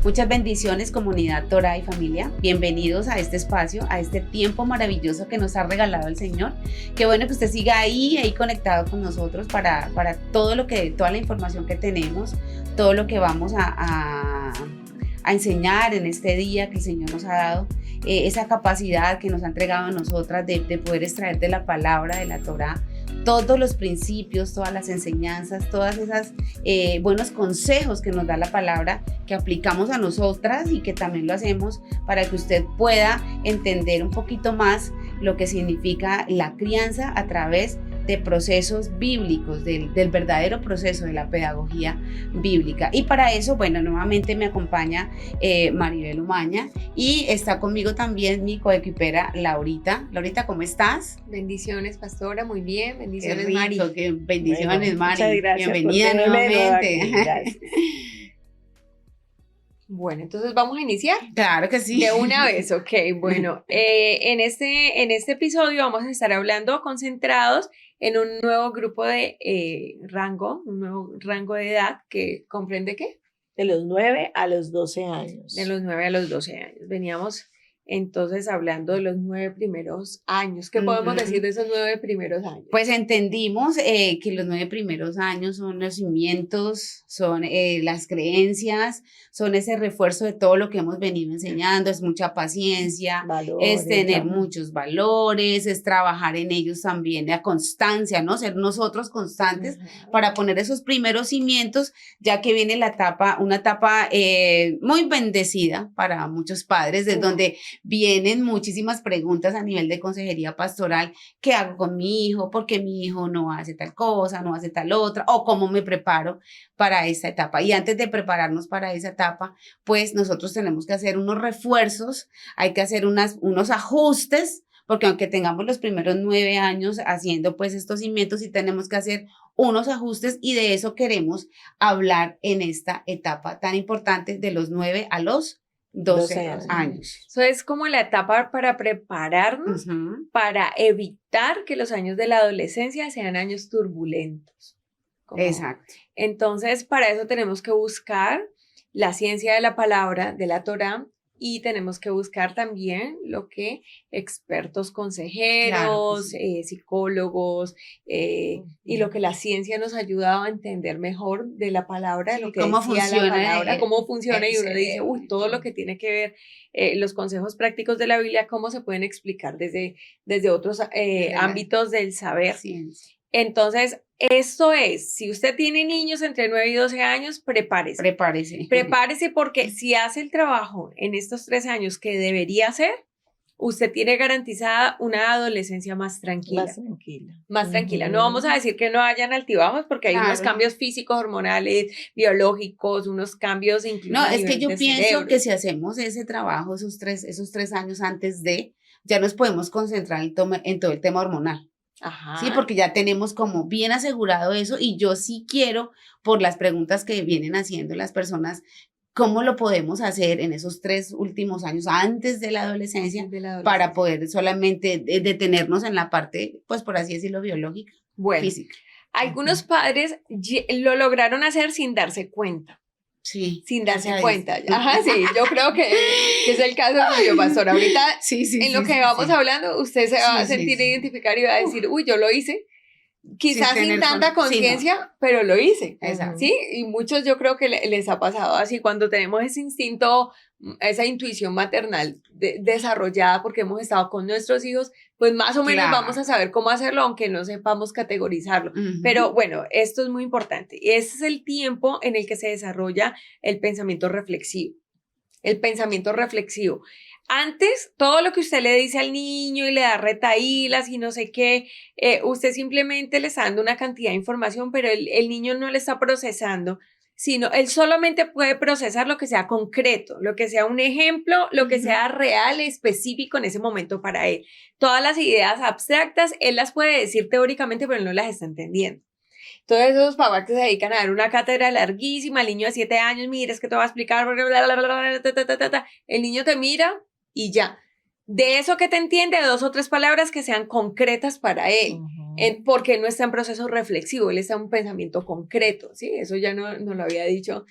Muchas bendiciones, comunidad Torah y familia. Bienvenidos a este espacio, a este tiempo maravilloso que nos ha regalado el Señor. Qué bueno que usted siga ahí conectado con nosotros para toda la información que tenemos, todo lo que vamos a enseñar en este día que el Señor nos ha dado, esa capacidad que nos ha entregado a nosotras de poder extraer de la palabra de la Torah todos los principios, todas las enseñanzas, todas esas buenos consejos que nos da la palabra, que aplicamos a nosotras y que también lo hacemos para que usted pueda entender un poquito más lo que significa la crianza a través de procesos bíblicos, del verdadero proceso de la pedagogía bíblica. Y para eso, bueno, nuevamente me acompaña Maribel Umaña y está conmigo también mi coequipera Laurita. Laurita, ¿cómo estás? Bendiciones, pastora, muy bien. Bendiciones, Qué rico, Mari. Bendiciones, bueno, Mari. muchas gracias. Bienvenida nuevamente. Gracias. Bueno, entonces vamos a iniciar. Claro que sí. De una vez, ok. Bueno, en este episodio vamos a estar hablando concentrados en un nuevo grupo de un nuevo rango de edad que comprende ¿qué? De los 9 a los 12 años. De los 9 a los 12 años. Veníamos entonces hablando de los 9 primeros años. ¿Qué podemos decir de esos 9 primeros años? Pues entendimos que los 9 primeros años son los cimientos, son las creencias, son ese refuerzo de todo lo que hemos venido enseñando, es mucha paciencia, Valores, es tener ¿no? muchos valores, es trabajar en ellos también, la constancia, ¿no? Ser nosotros constantes para poner esos primeros cimientos, ya que viene una etapa muy bendecida para muchos padres, desde donde vienen muchísimas preguntas a nivel de consejería pastoral. ¿Qué hago con mi hijo? ¿Por qué mi hijo no hace tal cosa, no hace tal otra? ¿O cómo me preparo para esta etapa? Y antes de prepararnos para esa etapa, pues nosotros tenemos que hacer unos refuerzos, hay que hacer unos ajustes, porque aunque tengamos los primeros 9 años haciendo pues estos cimientos, sí tenemos que hacer unos ajustes y de eso queremos hablar en esta etapa tan importante de los 9 a los 12 años. Eso es como la etapa para prepararnos para evitar que los años de la adolescencia sean años turbulentos. Exacto. Entonces, para eso tenemos que buscar la ciencia de la palabra, de la Torah, y tenemos que buscar también lo que expertos consejeros, psicólogos, y lo que la ciencia nos ayuda a entender mejor de la palabra, de lo que cómo decía funciona, la palabra, cómo funciona, y uno dice, todo lo que tiene que ver, los consejos prácticos de la Biblia, cómo se pueden explicar desde otros ámbitos del saber. Ciencia. Entonces, esto es, si usted tiene niños entre 9 y 12 años, prepárese. Prepárese porque si hace el trabajo en estos 3 años que debería hacer, usted tiene garantizada una adolescencia más tranquila. Más tranquila. No vamos a decir que no hayan altibajos porque hay unos cambios físicos, hormonales, biológicos, unos cambios incluso. No, es que yo pienso que si hacemos ese trabajo, esos tres años antes ya nos podemos concentrar en todo el tema hormonal. Ajá. Sí, porque ya tenemos como bien asegurado eso y yo sí quiero, por las preguntas que vienen haciendo las personas, ¿cómo lo podemos hacer en esos 3 últimos años antes de la adolescencia para poder solamente detenernos en la parte, pues por así decirlo, biológica, física? Algunos padres lo lograron hacer sin darse cuenta. Sí. Sin darse cuenta. Ajá, sí, yo creo que es el caso suyo, pastor. Ahorita, en lo que vamos hablando, usted se va a sentir identificar y va a decir, uy, yo lo hice. Quizás sin tanta conciencia, pero lo hice. Exacto. ¿Sí? Y muchos yo creo que les ha pasado así cuando tenemos ese instinto, esa intuición maternal desarrollada porque hemos estado con nuestros hijos, pues más o menos vamos a saber cómo hacerlo, aunque no sepamos categorizarlo. Pero bueno, esto es muy importante. Ese es el tiempo en el que se desarrolla el pensamiento reflexivo. El pensamiento reflexivo. Antes, todo lo que usted le dice al niño y le da retahílas y no sé qué, usted simplemente le está dando una cantidad de información, pero el niño no le está procesando, sino él solamente puede procesar lo que sea concreto, lo que sea un ejemplo, lo que sea real, específico en ese momento para él. Todas las ideas abstractas, él las puede decir teóricamente, pero él no las está entendiendo. Todos esos papás que se dedican a dar una cátedra larguísima al niño de 7 años, mira, es que te voy a explicar, el niño te mira y ya. De eso que te entiende, 2 o 3 palabras que sean concretas para él, porque no está en proceso reflexivo, él está en un pensamiento concreto, ¿sí? Eso ya no lo había dicho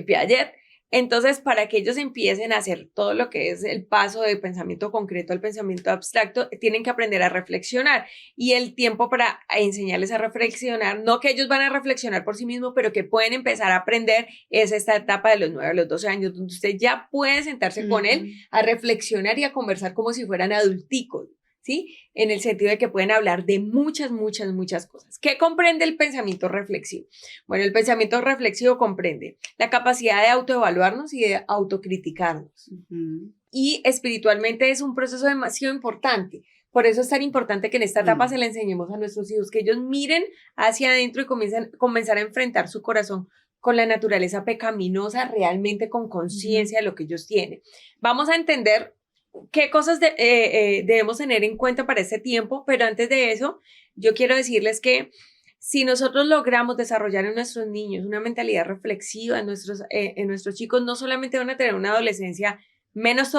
Piaget. Entonces, para que ellos empiecen a hacer todo lo que es el paso de pensamiento concreto al pensamiento abstracto, tienen que aprender a reflexionar. Y el tiempo para enseñarles a reflexionar, no que ellos van a reflexionar por sí mismos, pero que pueden empezar a aprender, es esta etapa de los 9 a los 12 años, donde usted ya puede sentarse con él a reflexionar y a conversar como si fueran adulticos, ¿sí? En el sentido de que pueden hablar de muchas cosas. ¿Qué comprende el pensamiento reflexivo? Bueno, el pensamiento reflexivo comprende la capacidad de autoevaluarnos y de autocriticarnos. Y espiritualmente es un proceso demasiado importante. Por eso es tan importante que en esta etapa se le enseñemos a nuestros hijos, que ellos miren hacia adentro y comenzar a enfrentar su corazón con la naturaleza pecaminosa, realmente con conciencia de lo que ellos tienen. Vamos a entender qué cosas debemos tener en cuenta para este tiempo, pero antes de eso, yo quiero decirles que si nosotros logramos desarrollar en nuestros niños una mentalidad reflexiva, en nuestros chicos no solamente van a tener una adolescencia menos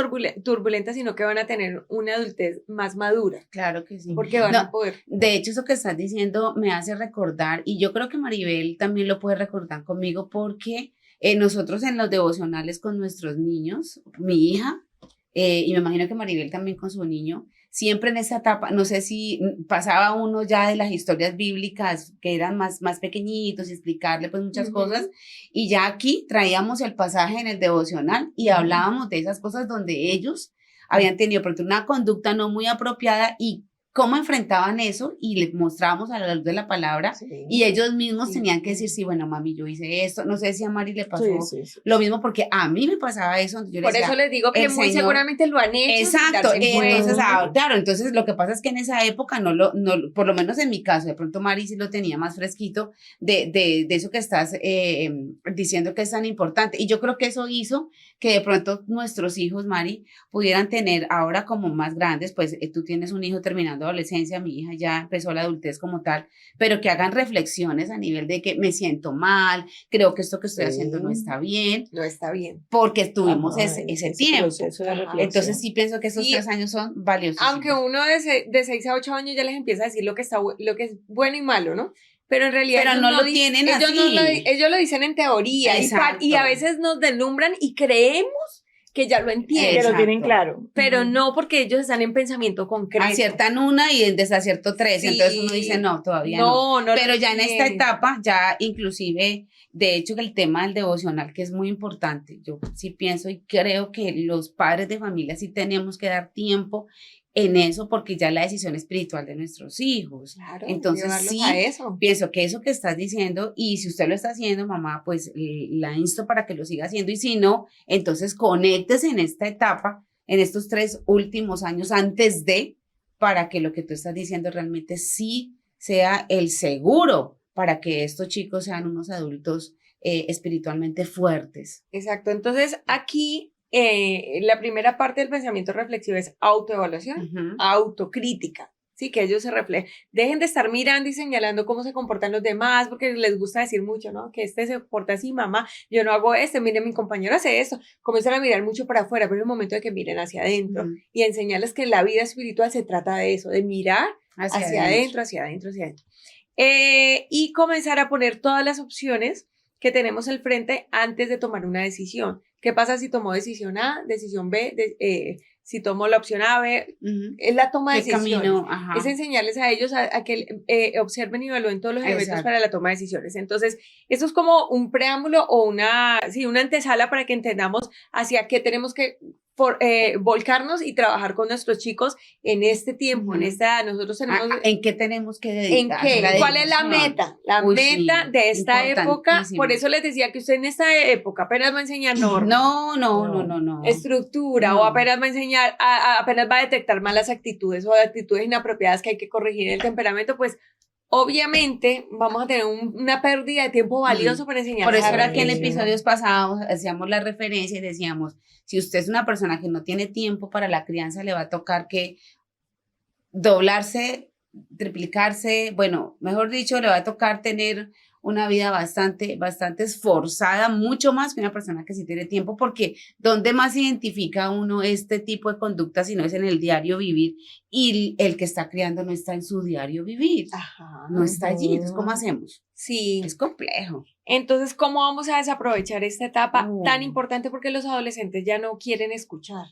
turbulenta, sino que van a tener una adultez más madura. Claro que sí. Porque van a poder. De hecho, eso que estás diciendo me hace recordar, y yo creo que Maribel también lo puede recordar conmigo, porque nosotros en los devocionales con nuestros niños, mi hija, y me imagino que Maribel también con su niño, siempre en esa etapa, no sé si pasaba uno ya de las historias bíblicas que eran más pequeñitos y explicarle pues muchas cosas, y ya aquí traíamos el pasaje en el devocional y hablábamos de esas cosas donde ellos habían tenido una conducta no muy apropiada y cómo enfrentaban eso, y les mostrábamos a la luz de la palabra, y ellos mismos tenían que decir, sí, bueno, mami, yo hice esto, no sé si a Mari le pasó lo mismo, porque a mí me pasaba eso. Yo por decía, eso les digo que muy seguramente lo han hecho. Exacto, entonces, claro, entonces lo que pasa es que en esa época por lo menos en mi caso, de pronto Mari sí lo tenía más fresquito, de eso que estás diciendo que es tan importante, y yo creo que eso hizo que de pronto nuestros hijos, Mari, pudieran tener ahora como más grandes, pues tú tienes un hijo terminando adolescencia, mi hija ya empezó la adultez como tal, pero que hagan reflexiones a nivel de que me siento mal, creo que esto que estoy haciendo no está bien. No está bien. Porque tuvimos ese tiempo. Entonces sí pienso que esos 3 años son valiosos. Aunque uno de 6 a 8 años ya les empieza a decir lo que es bueno y malo, ¿no? Pero en realidad no lo tienen así. Ellos lo dicen en teoría y a veces nos deslumbran y creemos que ya lo entienden. Que lo tienen claro. Pero no, porque ellos están en pensamiento concreto. Aciertan una y en desacierto 3, entonces uno dice, no, todavía no. Pero ya en esta etapa, ya inclusive, de hecho, que el tema del devocional, que es muy importante, yo sí pienso y creo que los padres de familia sí tenemos que dar tiempo en eso, porque ya la decisión espiritual de nuestros hijos. Claro, entonces sí, pienso que eso que estás diciendo, y si usted lo está haciendo, mamá, pues la insto para que lo siga haciendo, y si no, entonces conéctese en esta etapa, en estos 3 últimos años antes de, para que lo que tú estás diciendo realmente sí sea el seguro para que estos chicos sean unos adultos espiritualmente fuertes. Exacto, entonces aquí la primera parte del pensamiento reflexivo es autoevaluación, autocrítica, ¿sí? Que ellos se reflejen. Dejen de estar mirando y señalando cómo se comportan los demás, porque les gusta decir mucho, ¿no? Que este se comporta así, mamá, yo no hago mire, mi compañero hace esto. Comienzan a mirar mucho para afuera, pero es el momento de que miren hacia adentro y enseñarles que la vida espiritual se trata de eso, de mirar hacia adentro. Y comenzar a poner todas las opciones que tenemos al frente antes de tomar una decisión. ¿Qué pasa si tomo decisión A, decisión B, si tomo la opción A, B? Es la toma de decisiones. Es enseñarles a ellos a que observen y evalúen todos los elementos para la toma de decisiones. Entonces, esto es como un preámbulo o una antesala para que entendamos hacia qué tenemos que volcarnos y trabajar con nuestros chicos en este tiempo, en esta edad. Nosotros tenemos... ¿En qué tenemos que dedicar? ¿Cuál es la meta? La meta de esta época, por eso les decía que usted en esta época apenas va a enseñar normas. No. Estructura, o apenas va a enseñar, apenas va a detectar malas actitudes o actitudes inapropiadas que hay que corregir en el temperamento, pues obviamente vamos a tener una pérdida de tiempo valioso para enseñar. Por eso era que en episodios pasados hacíamos la referencia y decíamos, si usted es una persona que no tiene tiempo para la crianza, le va a tocar que doblarse, triplicarse, bueno, mejor dicho, le va a tocar tener una vida bastante esforzada, mucho más que una persona que sí tiene tiempo, porque ¿dónde más identifica uno este tipo de conducta si no es en el diario vivir? Y el que está criando no está en su diario vivir, no está allí. Entonces, ¿cómo hacemos? Sí. Es complejo. Entonces, ¿cómo vamos a desaprovechar esta etapa tan importante? Porque los adolescentes ya no quieren escuchar.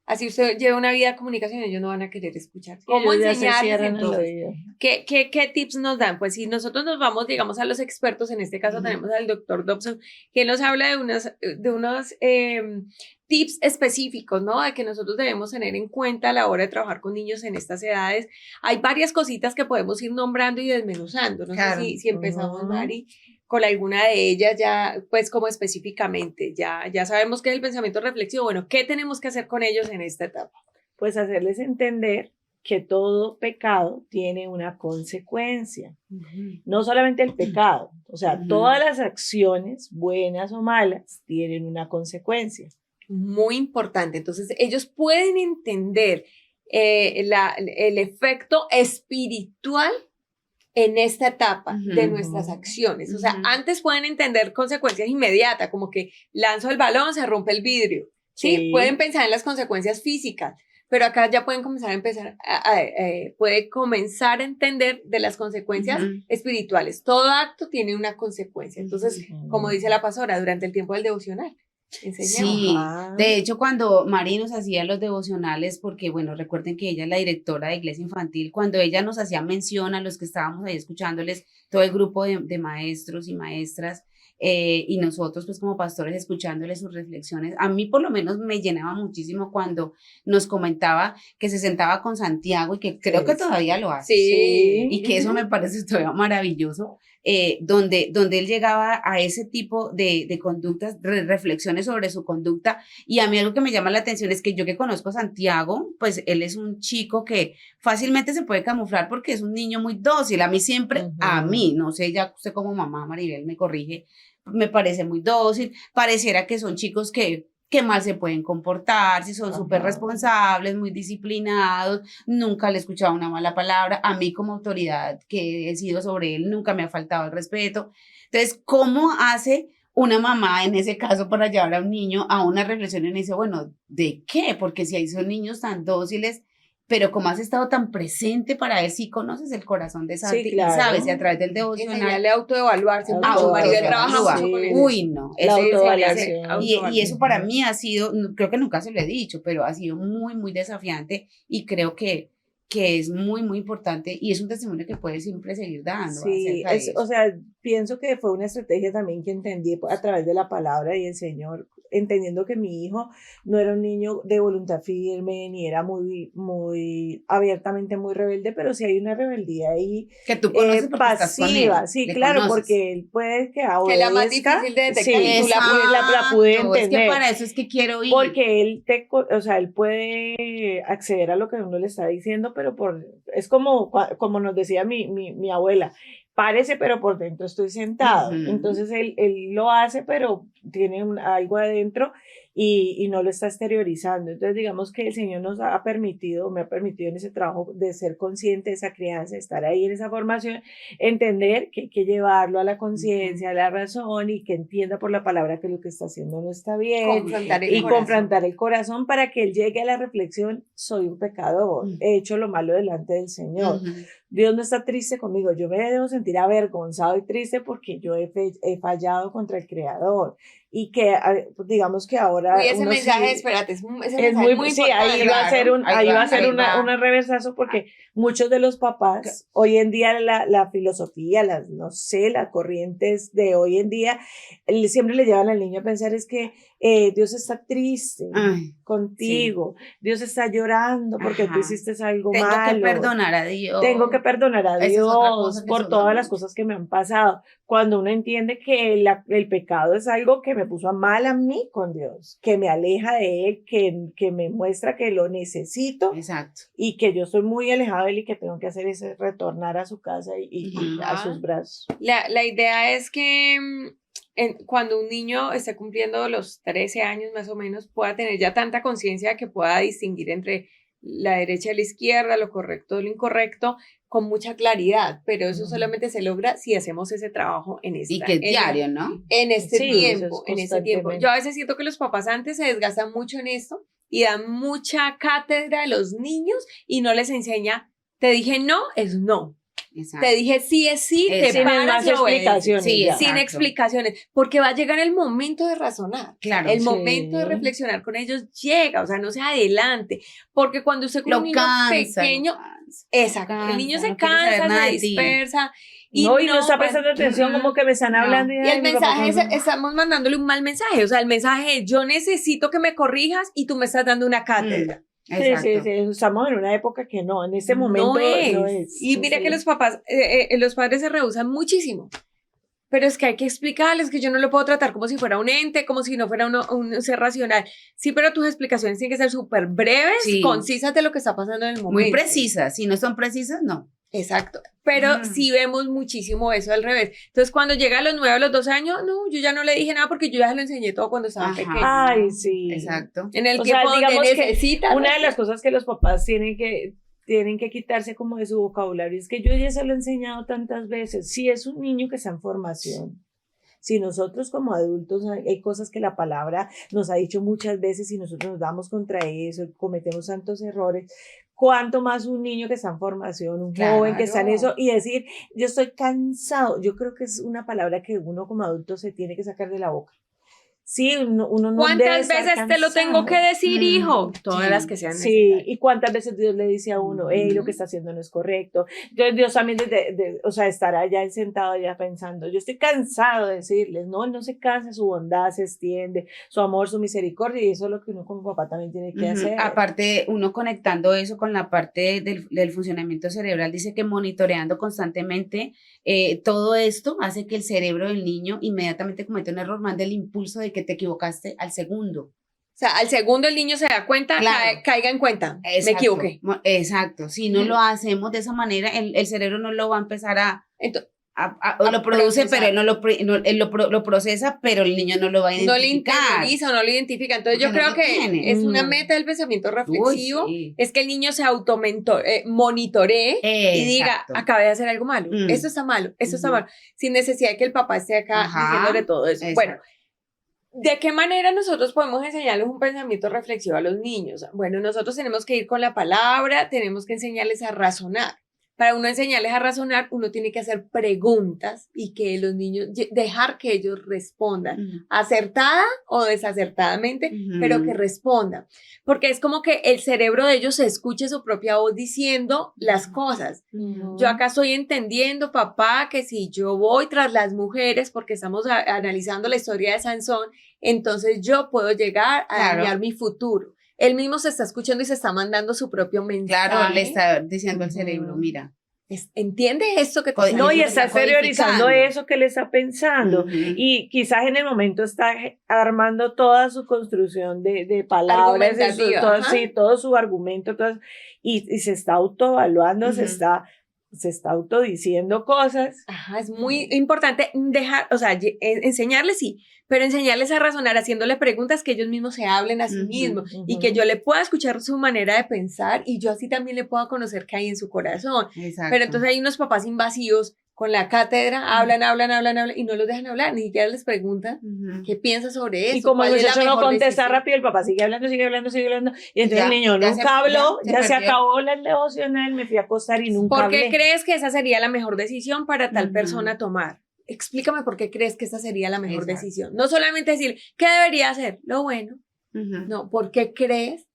Así usted lleva una vida de comunicación, ellos no van a querer escuchar. ¿Cómo enseñarles entonces? ¿Qué tips nos dan? Pues si nosotros nos vamos, digamos, a los expertos, en este caso tenemos al doctor Dobson, que nos habla de unos tips específicos, ¿no? De que nosotros debemos tener en cuenta a la hora de trabajar con niños en estas edades. Hay varias cositas que podemos ir nombrando y desmenuzando. No sé si empezamos, Mari, con alguna de ellas ya, pues como específicamente, ya sabemos qué es el pensamiento reflexivo. Bueno, ¿qué tenemos que hacer con ellos en esta etapa? Pues hacerles entender que todo pecado tiene una consecuencia. No solamente el pecado, o sea, todas las acciones, buenas o malas, tienen una consecuencia. Muy importante. Entonces, ellos pueden entender el efecto espiritual en esta etapa de nuestras acciones. O sea, antes pueden entender consecuencias inmediatas, como que lanzo el balón, se rompe el vidrio. ¿Sí? Pueden pensar en las consecuencias físicas, pero acá ya pueden comenzar puede comenzar a entender de las consecuencias espirituales. Todo acto tiene una consecuencia. Entonces, como dice la pastora, durante el tiempo del devocional, enseñamos. Sí, de hecho cuando Mari nos hacía los devocionales, porque bueno, recuerden que ella es la directora de Iglesia Infantil, cuando ella nos hacía mención a los que estábamos ahí escuchándoles, todo el grupo de maestros y maestras, y nosotros pues como pastores escuchándoles sus reflexiones, a mí por lo menos me llenaba muchísimo cuando nos comentaba que se sentaba con Santiago y que creo que todavía lo hace, y que eso me parece todavía maravilloso, donde él llegaba a ese tipo de conductas, reflexiones sobre su conducta. Y a mí algo que me llama la atención es que yo que conozco a Santiago, pues él es un chico que fácilmente se puede camuflar porque es un niño muy dócil. A mí siempre, a mí, no sé, ya usted como mamá, Maribel, me corrige, me parece muy dócil, pareciera que son chicos que mal se pueden comportar, si son súper responsables, muy disciplinados, nunca le he escuchado una mala palabra, a mí como autoridad que he sido sobre él, nunca me ha faltado el respeto. Entonces, ¿cómo hace una mamá en ese caso para llevar a un niño a una reflexión y dice, bueno, ¿de qué? Porque si hay son niños tan dóciles, pero como has estado tan presente para él, sí conoces el corazón de Santi, y sabes, y a través del devocional. Enseñarle a autoevaluarse. Maribel trabaja mucho con él. Uy, no. La autoevaluación. Y eso para mí ha sido, creo que nunca se lo he dicho, pero ha sido muy, muy desafiante y creo que es muy, muy importante y es un testimonio que puede siempre seguir dando. Sí, o sea, pienso que fue una estrategia también que entendí a través de la palabra y el Señor, entendiendo que mi hijo no era un niño de voluntad firme, ni era muy, muy abiertamente muy rebelde, pero sí hay una rebeldía ahí que tú conoces pasiva, sí, claro, conoces. Porque él puede que obedezca. Que la más difícil de detectar, sí, tú la pude entender. Es que para eso es que quiero ir. Porque él él puede acceder a lo que uno le está diciendo, pero es como nos decía mi abuela, párese, pero por dentro estoy sentado. Entonces él lo hace, pero tiene algo adentro y no lo está exteriorizando. Entonces digamos que el Señor me ha permitido en ese trabajo de ser consciente de esa crianza, estar ahí en esa formación, entender que hay que llevarlo a la conciencia, a la razón y que entienda por la palabra que lo que está haciendo no está bien. Confrontar el corazón para que él llegue a la reflexión, soy un pecador, he hecho lo malo delante del Señor. Dios no está triste conmigo, yo me debo sentir avergonzado y triste porque yo he fallado contra el Creador. Y que digamos que ahora y ese mensaje, espérate, es muy sí, ahí va a ser un reversazo porque muchos de los papás hoy en día la filosofía, las corrientes de hoy en día siempre le llevan al niño a pensar es que Dios está triste contigo, Dios está llorando porque tú hiciste algo malo. Tengo que perdonar a Dios. Tengo que perdonar a Dios por todas las cosas que me han pasado. Cuando uno entiende que el pecado es algo que me puso a mal a mí con Dios, que me aleja de Él, que me muestra que lo necesito. Exacto. Y que yo estoy muy alejado de Él y que tengo que hacer es retornar a su casa y a sus brazos. La idea es que cuando un niño esté cumpliendo los 13 años más o menos, pueda tener ya tanta conciencia que pueda distinguir entre la derecha y la izquierda, lo correcto y lo incorrecto, con mucha claridad, pero eso solamente se logra si hacemos ese trabajo en y que es diario, ¿no? En este tiempo. Yo a veces siento que los papás antes se desgastan mucho en esto y dan mucha cátedra a los niños y no les enseña, te dije no, es no. Exacto. Te dije sí es sí, te Sin paras más y obedeces. explicaciones. Sí, ya. Sin Exacto. explicaciones, porque va a llegar el momento de razonar. Claro. El Sí. momento de reflexionar con ellos llega, o sea, no se adelante, porque cuando usted con un Lo niño cansa, pequeño, lo cansa, exacto, lo el niño cansa, se no quiere saber cansa, nada se de ti. dispersa Y no está prestando atención, como que me están No. hablando. y el ay, mi papá mensaje cuando- estamos mandándole un mal mensaje, o sea, el mensaje es yo necesito que me corrijas y tú me estás dando una cátedra. Sí, Exacto. sí, estamos en una época que no, en este momento No no es. es. Y mira Sí. que los papás, los padres se rehúsan muchísimo. Pero es que hay que explicarles que yo no lo puedo tratar como si fuera un ente, como si no fuera un ser racional. Sí, pero tus explicaciones tienen que ser súper breves, Sí. concisas de lo que está pasando en el momento. Muy precisas. Si no son precisas, no. Exacto. Pero sí vemos muchísimo eso al revés. Entonces, cuando llega a los 9 a los 12 años, no, yo ya no le dije nada porque yo ya se lo enseñé todo cuando estaba Ajá. pequeño. Ay, sí. Exacto. En el O sea, tiempo donde digamos que necesita. Una de las cosas que los papás tienen que quitarse como de su vocabulario es que yo ya se lo he enseñado tantas veces. Si es un niño que está en formación, si nosotros como adultos hay cosas que la palabra nos ha dicho muchas veces y nosotros nos damos contra eso, cometemos tantos errores, cuánto más un niño que está en formación, un joven que está en eso, y decir, yo estoy cansado, yo creo que es una palabra que uno como adulto se tiene que sacar de la boca. Sí, uno no debe ¿Cuántas estar veces te lo tengo que cansado. decir, hijo? Todas Sí, las que sean Sí, necesarias. y cuántas veces Dios le dice a uno, hey, lo que está haciendo no es correcto. Entonces Dios también, o sea, estará allá sentado allá pensando, yo estoy cansado de decirles, no, él no se cansa, su bondad se extiende, su amor, su misericordia, y eso es lo que uno como papá también tiene que hacer. Aparte, uno conectando eso con la parte del funcionamiento cerebral, dice que monitoreando constantemente todo esto hace que el cerebro del niño inmediatamente cometa un error, mande el impulso de que te equivocaste al segundo. O sea, al segundo el niño se da cuenta, Claro. caiga en cuenta, Exacto. me equivoqué. Exacto. Si no lo hacemos de esa manera, el cerebro no lo va a empezar Entonces, lo produce, procesar. pero él lo procesa, pero el niño no lo va a no le identificar. interioriza o no lo identifica. Entonces, yo Porque no creo lo que tiene. es una meta del pensamiento reflexivo, sí. es que el niño se monitoree y diga, Exacto. acabé de hacer algo malo, Mm. esto está malo, esto está Ujú. malo, sin necesidad de que el papá esté acá Ajá, diciéndole todo eso. exacto. Bueno, ¿de qué manera nosotros podemos enseñarles un pensamiento reflexivo a los niños? Bueno, nosotros tenemos que ir con la palabra, tenemos que enseñarles a razonar. Para uno enseñarles a razonar, uno tiene que hacer preguntas y que los niños, dejar que ellos respondan, Ujú. acertada o desacertadamente, Ujú. pero que respondan. Porque es como que el cerebro de ellos se escuche su propia voz diciendo las cosas. Yo acá estoy entendiendo, papá, que si yo voy tras las mujeres, porque estamos analizando la historia de Sansón, entonces yo puedo llegar a Claro. dañar mi futuro. Él mismo se está escuchando y se está mandando su propio mensaje. Claro, le está diciendo al Ujú. cerebro, mira. ¿Entiende esto que te Codi- está No, y diciendo? está exteriorizando codificando. eso que le está pensando. Ujú. Y quizás en el momento está armando toda su construcción de palabras, de Argumentativa, todo, ajá. sí, todo su argumento, y se está autoevaluando, se Ujú. está autodiciendo cosas. Ajá, es muy importante dejar, o sea, enseñarles sí, pero enseñarles a razonar haciéndole preguntas que ellos mismos se hablen a sí Ujú, mismos y ujú. que yo le pueda escuchar su manera de pensar y yo así también le pueda conocer qué hay en su corazón. Exacto. Pero entonces hay unos papás invasivos con la cátedra, hablan y no los dejan hablar, ni siquiera les preguntan Ujú. qué piensa sobre eso. Y como el cuál es la muchacho no mejor contesta decisión. rápido, el papá sigue hablando, sigue hablando, sigue hablando. Y entonces Ya, el niño ya nunca habló, ya ya se perdió. acabó la devocional, me fui a acostar y nunca ¿Por qué hablé. crees que esa sería la mejor decisión para tal Ujú. persona tomar? Explícame por qué crees que esa sería la mejor Exacto. decisión. No solamente decir, ¿qué debería hacer? Lo bueno. Ujú. No, ¿por qué crees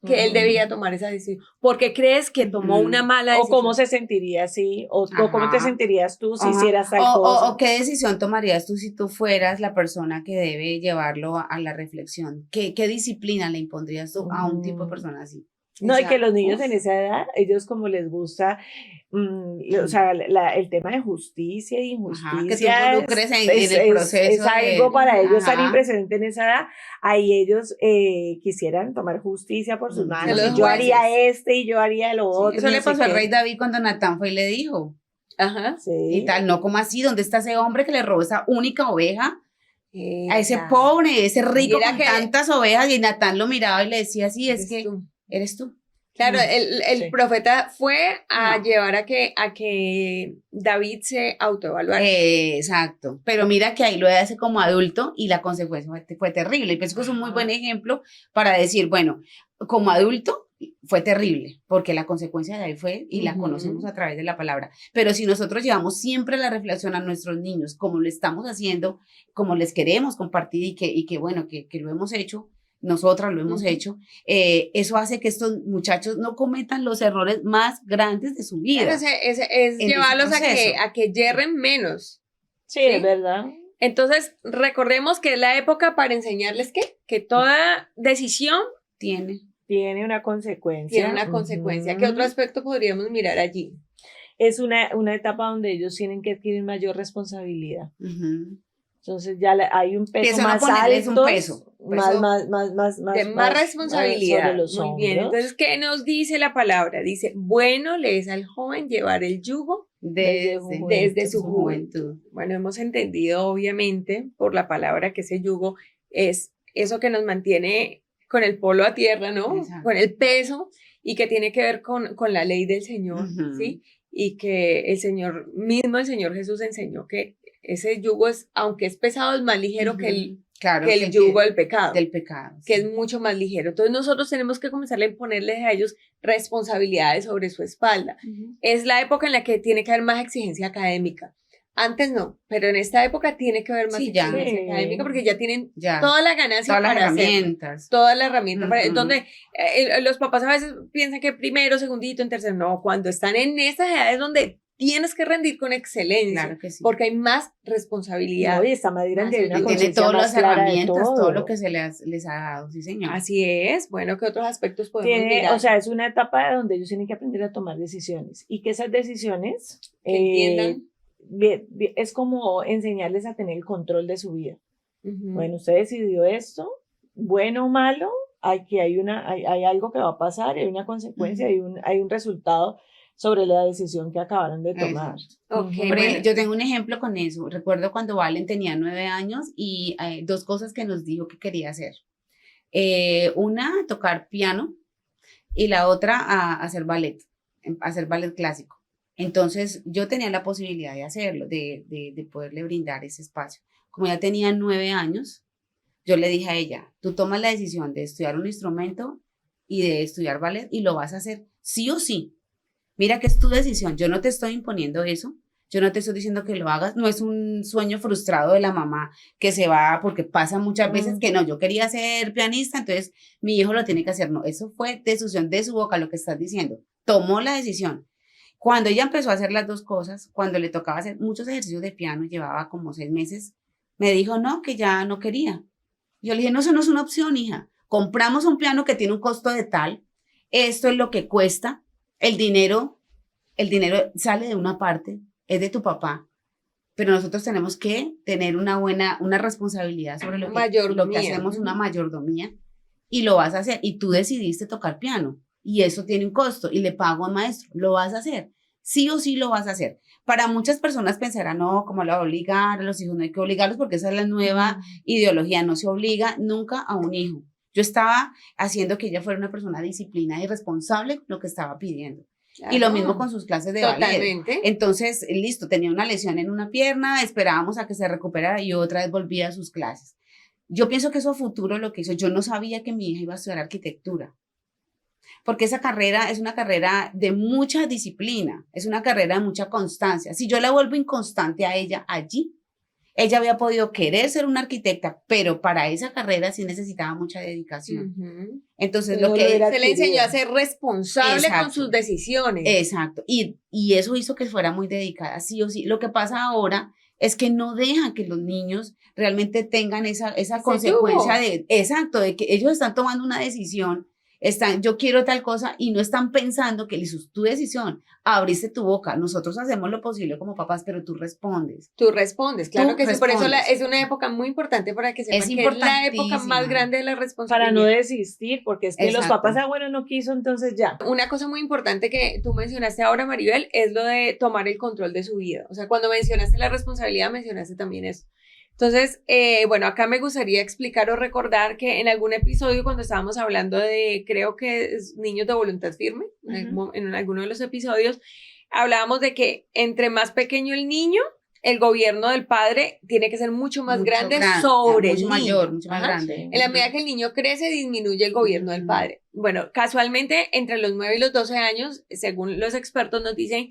que él Ujú. debía tomar esa decisión? ¿Por qué crees que tomó Ujú. una mala O decisión? cómo se sentiría así, o cómo te Ajá. sentirías tú si Ajá. hicieras tal o cosa. qué decisión tomarías tú si tú fueras la persona que debe llevarlo a la reflexión. ¿Qué disciplina le impondrías tú a un tipo de persona así? No, y que los Exacto. niños en esa edad, ellos como les gusta, o sea, el tema de justicia e Ajá, que tú injusticia involucres en el proceso es algo de- para ellos tan Ajá. impresionante en esa edad. Ahí ellos quisieran tomar justicia por sus Mm, manos. los Y yo haría jueces. y yo haría lo otro. Eso y le no sé pasó al qué. rey David cuando Natán fue y le dijo, Ajá. Sí. y tal, no, como así, ¿dónde está ese hombre que le robó esa única oveja? A ese Exacto. pobre, ese rico Mira con que- tantas ovejas, y Natán lo miraba y le decía, sí, es Eres que tú. eres tú. Claro, el Sí. profeta fue a No. llevar a que David se autoevaluara. Exacto, pero mira que ahí lo hace como adulto y la consecuencia fue terrible, y pienso que es un muy Ajá. buen ejemplo para decir, bueno, como adulto fue terrible, porque la consecuencia de ahí fue, y la conocemos a través de la palabra. Pero si nosotros llevamos siempre la reflexión a nuestros niños, como lo estamos haciendo, como les queremos compartir y que bueno, que lo hemos hecho, nosotras lo hemos hecho, eso hace que estos muchachos no cometan los errores más grandes de su vida. Es llevarlos a que yerren menos. Sí, es verdad. Entonces, recordemos que es la época para enseñarles que toda decisión tiene una consecuencia. Tiene una consecuencia. ¿Qué otro aspecto podríamos mirar allí? Es una etapa donde ellos tienen que adquirir mayor responsabilidad. Entonces ya hay un peso más alto, más responsabilidad. Sobre los Muy bien. Entonces, ¿qué nos dice la palabra? Dice, bueno le es al joven llevar el yugo desde su juventud. Bueno, hemos entendido obviamente por la palabra que ese yugo es eso que nos mantiene con el polo a tierra, ¿no? Exacto. Con el peso, y que tiene que ver con la ley del Señor, ¿sí? Y que el Señor Jesús enseñó que ese yugo es, aunque es pesado, es más ligero que el yugo del pecado. Que es mucho más ligero. Entonces nosotros tenemos que comenzar a ponerles a ellos responsabilidades sobre su espalda. Es la época en la que tiene que haber más exigencia académica. Antes no, pero en esta época tiene que haber más exigencia académica, porque ya tienen toda la ganancia todas para las herramientas. Todas las herramientas. Donde los papás a veces piensan que primero, segundito, en tercero. No, cuando están en esas edades donde tienes que rendir con excelencia, claro que sí, porque hay más responsabilidad. No, y está más grande, tiene todas las herramientas, todo lo que se les ha dado, sí señor. Así es. Bueno, ¿qué otros aspectos podemos mirar? O sea, es una etapa donde ellos tienen que aprender a tomar decisiones, y que esas decisiones entiendan. Es como enseñarles a tener el control de su vida. Bueno, usted decidió esto, bueno o malo, hay algo que va a pasar, hay una consecuencia, hay un resultado sobre la decisión que acabaron de tomar. Okay. Yo tengo un ejemplo con eso. Recuerdo cuando Valen tenía 9 años y dos cosas que nos dijo que quería hacer. Una, tocar piano, y la otra, hacer ballet clásico. Entonces yo tenía la posibilidad de hacerlo, de poderle brindar ese espacio. Como ya tenía 9 años, yo le dije a ella, tú tomas la decisión de estudiar un instrumento y de estudiar ballet, y lo vas a hacer sí o sí. Mira que es tu decisión, yo no te estoy imponiendo eso, yo no te estoy diciendo que lo hagas, no es un sueño frustrado de la mamá que se va, porque pasa muchas veces que no, yo quería ser pianista, entonces mi hijo lo tiene que hacer. No, eso fue decisión de su boca lo que estás diciendo, tomó la decisión. Cuando ella empezó a hacer las dos cosas, cuando le tocaba hacer muchos ejercicios de piano, llevaba como 6 meses, me dijo no, que ya no quería. Yo le dije, no, eso no es una opción, hija. Compramos un piano que tiene un costo de tal, esto es lo que cuesta, el dinero sale de una parte, es de tu papá, pero nosotros tenemos que tener una responsabilidad sobre lo que hacemos, una mayordomía, y lo vas a hacer, y tú decidiste tocar piano, y eso tiene un costo, y le pago al maestro, lo vas a hacer, sí o sí lo vas a hacer. Para muchas personas pensarán, no, ¿cómo lo va a obligar? A los hijos no hay que obligarlos, porque esa es la nueva ideología, no se obliga nunca a un hijo. Yo estaba haciendo que ella fuera una persona disciplinada y responsable con lo que estaba pidiendo. Claro. Y lo mismo con sus clases de ballet. Entonces, listo, tenía una lesión en una pierna, esperábamos a que se recuperara y otra vez volvía a sus clases. Yo pienso que eso a futuro lo que hizo, yo no sabía que mi hija iba a estudiar arquitectura, porque esa carrera es una carrera de mucha disciplina, es una carrera de mucha constancia. Si yo la vuelvo inconstante a ella allí, ella había podido querer ser una arquitecta, pero para esa carrera sí necesitaba mucha dedicación. Entonces, lo que se le enseñó a ser responsable con sus decisiones. Exacto. Y eso hizo que fuera muy dedicada, sí o sí. Lo que pasa ahora es que no dejan que los niños realmente tengan esa consecuencia de que ellos están tomando una decisión. Yo quiero tal cosa, y no están pensando que es tu decisión, abriste tu boca, nosotros hacemos lo posible como papás, pero tú respondes, claro que sí, por eso es una época muy importante para que sepan que es la época más grande de la responsabilidad. Para no desistir, porque es que los papás, bueno, no quiso, entonces ya. Una cosa muy importante que tú mencionaste ahora, Maribel, es lo de tomar el control de su vida. O sea, cuando mencionaste la responsabilidad, mencionaste también eso. Entonces, bueno, acá me gustaría explicar o recordar que en algún episodio, cuando estábamos hablando de, creo que es niños de voluntad firme, en alguno de los episodios, hablábamos de que entre más pequeño el niño, el gobierno del padre tiene que ser mucho más grande sobre el niño. Mucho más grande. En la medida que el niño crece, disminuye el gobierno del padre. bueno, casualmente entre los 9 y los 12 años, según los expertos nos dicen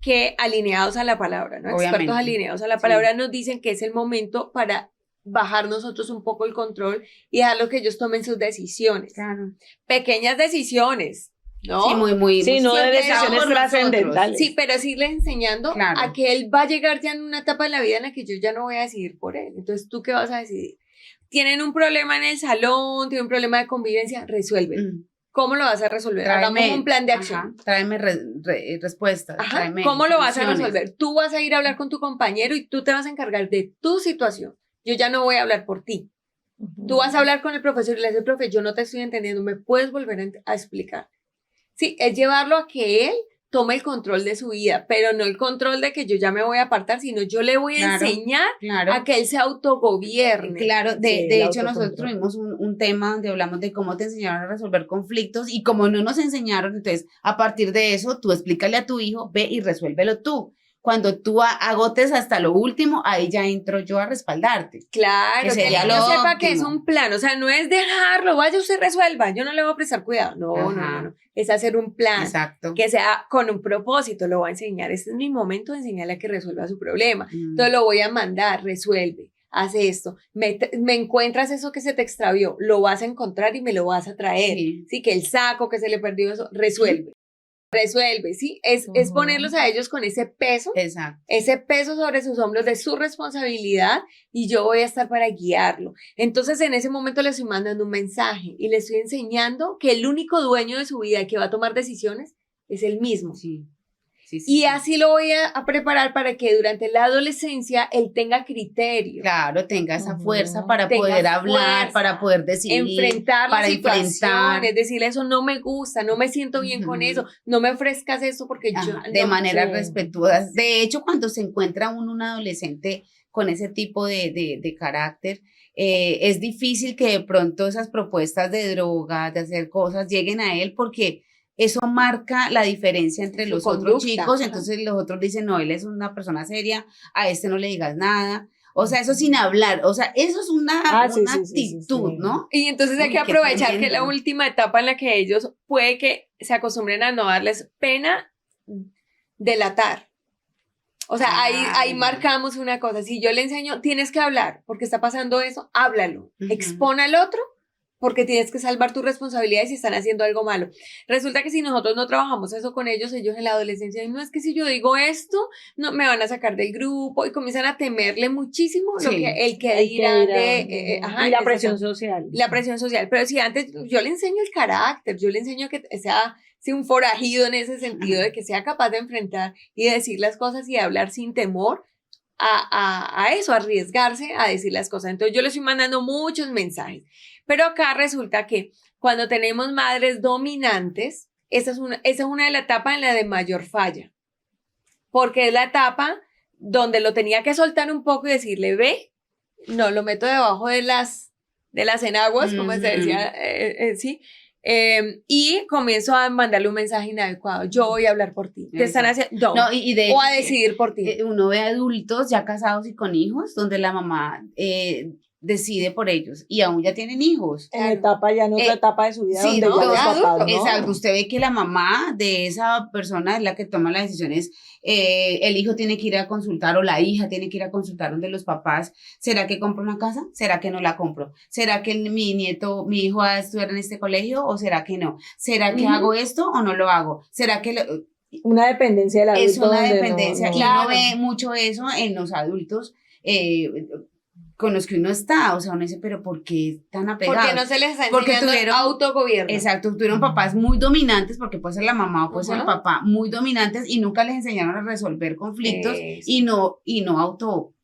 que alineados a la palabra, ¿no? Obviamente. Expertos alineados a la palabra nos dicen que es el momento para bajar nosotros un poco el control y dejarlo que ellos tomen sus decisiones. Claro. Pequeñas decisiones, ¿no? Sí, muy. Sí, no de siempre decisiones por trascendentales. Sí, pero sí le enseñando Claro. a que él va a llegar ya en una etapa de la vida en la que yo ya no voy a decidir por él. Entonces, ¿tú qué vas a decidir? Tienen un problema en el salón, tienen un problema de convivencia, resuelve. ¿Cómo lo vas a resolver? Hagamos un plan de acción. Ajá, tráeme respuestas. Ajá. Tráeme ¿Cómo lo vas a soluciones. resolver? Tú vas a ir a hablar con tu compañero y tú te vas a encargar de tu situación. Yo ya no voy a hablar por ti. Tú vas a hablar con el profesor y le dices, profe, yo no te estoy entendiendo, ¿me puedes volver a explicar? Sí, es llevarlo a que él tome el control de su vida, pero no el control de que yo ya me voy a apartar, sino yo le voy a enseñar a que él se autogobierne. Claro, de el hecho nosotros autocontrol. tuvimos un tema donde hablamos de cómo te enseñaron a resolver conflictos y como no nos enseñaron, entonces a partir de eso tú explícale a tu hijo, ve y resuélvelo tú. Cuando tú agotes hasta lo último, ahí ya entro yo a respaldarte. Claro, que sería el niño lo sepa que es óptimo. un plan, o sea, no es dejarlo, vaya usted resuelva, yo no le voy a prestar cuidado, no, Ajá. no, es hacer un plan. Exacto. Que sea con un propósito, lo voy a enseñar, este es mi momento de enseñarle a que resuelva su problema, Mm. entonces lo voy a mandar, resuelve, haz esto, me encuentras eso que se te extravió, lo vas a encontrar y me lo vas a traer, sí, que el saco que se le perdió, eso, resuelve, ¿sí? Es ponerlos a ellos con ese peso sobre sus hombros de su responsabilidad y yo voy a estar para guiarlo. Entonces en ese momento le estoy mandando un mensaje y le estoy enseñando que el único dueño de su vida y que va a tomar decisiones es él mismo. Sí. Y así lo voy a preparar para que durante la adolescencia él tenga criterio. Claro, tenga esa fuerza para Tenga poder hablar, fuerza, para poder decidir, enfrentar para las enfrentar. situaciones, decirle eso no me gusta, no me siento bien con eso, no me ofrezcas eso porque yo de no manera sé. respetuosa. De hecho, cuando se encuentra un adolescente con ese tipo de carácter, es difícil que de pronto esas propuestas de drogas, de hacer cosas, lleguen a él porque eso marca la diferencia entre Su los conducta, otros chicos. ajá. Entonces los otros dicen, no, él es una persona seria, a este no le digas nada. O sea, eso sin hablar, o sea, eso es una actitud, ¿no? Y entonces hay que Qué aprovechar que es la tremendo. última etapa en la que ellos puede que se acostumbren a no darles pena delatar. O sea, ahí marcamos una cosa. Si yo le enseño, tienes que hablar, porque está pasando eso, háblalo. Expone al otro, porque tienes que salvar tu responsabilidad si están haciendo algo malo. Resulta que si nosotros no trabajamos eso con ellos en la adolescencia, y no es que si yo digo esto, no me van a sacar del grupo, y comienzan a temerle muchísimo lo que el que dirá y la presión social. La presión social. Pero si antes yo le enseño el carácter, yo le enseño que sea un forajido en ese sentido, de que sea capaz de enfrentar y de decir las cosas y de hablar sin temor a eso, a arriesgarse a decir las cosas. Entonces yo le estoy mandando muchos mensajes. Pero acá resulta que cuando tenemos madres dominantes, esa es una de las etapas en la de mayor falla. Porque es la etapa donde lo tenía que soltar un poco y decirle, ve, no, lo meto debajo de las enaguas, como se decía, sí. Y comienzo a mandarle un mensaje inadecuado. Yo voy a hablar por ti. Te están haciendo, no, y de hecho, o a decidir por ti. Uno ve adultos ya casados y con hijos, donde la mamá decide por ellos y aún ya tienen hijos. En otra etapa de su vida, Sí, donde ¿no? ya los papás, ¿no? Exacto, usted ve que la mamá de esa persona es la que toma las decisiones. El hijo tiene que ir a consultar o la hija tiene que ir a consultar donde los papás. ¿Será que compro una casa? ¿Será que no la compro? ¿Será que mi hijo va a estudiar en este colegio o será que no? ¿Será que hago esto o no lo hago? ¿Será que una dependencia del adulto? Es una dependencia y Claro. uno ve mucho eso en los adultos con los que uno está, o sea, uno dice, pero ¿por qué tan apegados? Porque no se les está enseñando autogobierno. Exacto, tuvieron papás muy dominantes, porque puede ser la mamá o puede ser el papá, muy dominantes y nunca les enseñaron a resolver conflictos y no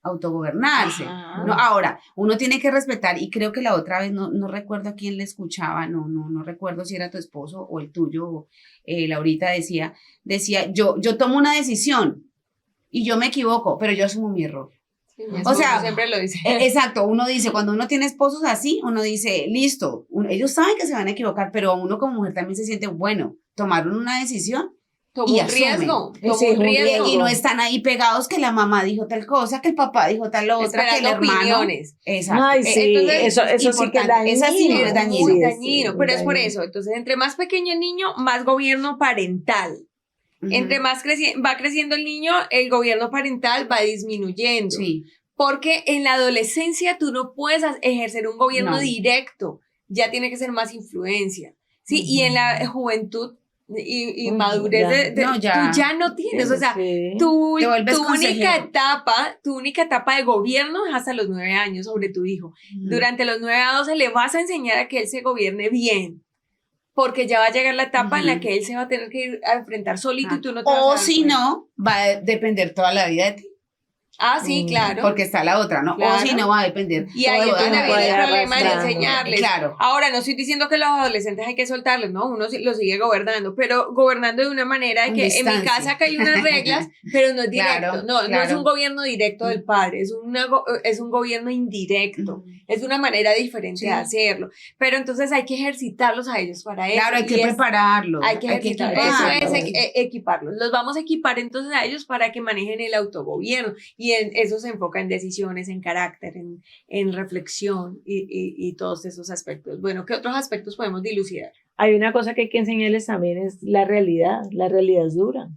autogobernarse. ¿No? Ahora, uno tiene que respetar, y creo que la otra vez, no recuerdo a quién le escuchaba, no recuerdo si era tu esposo o el tuyo, Laurita decía, yo tomo una decisión y yo me equivoco, pero yo asumo mi error. O sea, siempre lo dice. Exacto, uno dice, cuando uno tiene esposos así, uno dice, listo, ellos saben que se van a equivocar, pero uno como mujer también se siente, bueno, tomaron una decisión Tomó un riesgo, y no están ahí pegados que la mamá dijo tal cosa, que el papá dijo tal otra, que el hermano. Opiniones. Exacto. Ay, sí, entonces, eso sí que es dañino. Es dañino. Muy dañino, pero dañino. es por eso. Entonces, entre más pequeño el niño, más gobierno parental. Entre más va creciendo el niño, el gobierno parental va disminuyendo. Sí. Porque en la adolescencia tú no puedes ejercer un gobierno directo, ya tiene que ser más influencia. Sí, y en la juventud y madurez tú ya no tienes, o sea, tu única etapa de gobierno es hasta los 9 años sobre tu hijo. Durante los 9 a 12 le vas a enseñar a que él se gobierne bien, porque ya va a llegar la etapa en la que él se va a tener que ir a enfrentar solito y tú no te vas a dar si cuenta. no, va a depender toda la vida de ti. Ah, sí, claro. Porque está la otra, ¿no? Claro. O si no, va a depender. Y ahí entonces viene el problema de arrastrando. enseñarles. Claro. Ahora, no estoy diciendo que los adolescentes hay que soltarlos, ¿no? Uno los sigue gobernando, pero gobernando de una manera de Con que distancia. en mi casa acá hay unas reglas, pero no es directo. Claro, No es claro. un gobierno directo del padre, es un gobierno indirecto. Es una manera diferente de hacerlo. Pero entonces hay que ejercitarlos a ellos para eso. Claro, hay que prepararlos. Hay que ejercitarlos. Eso equiparlos. es equiparlos. Los vamos a equipar entonces a ellos para que manejen el autogobierno. Y eso se enfoca en decisiones, en carácter, en reflexión y todos esos aspectos. Bueno, ¿qué otros aspectos podemos dilucidar? Hay una cosa que hay que enseñarles también, es la realidad es dura.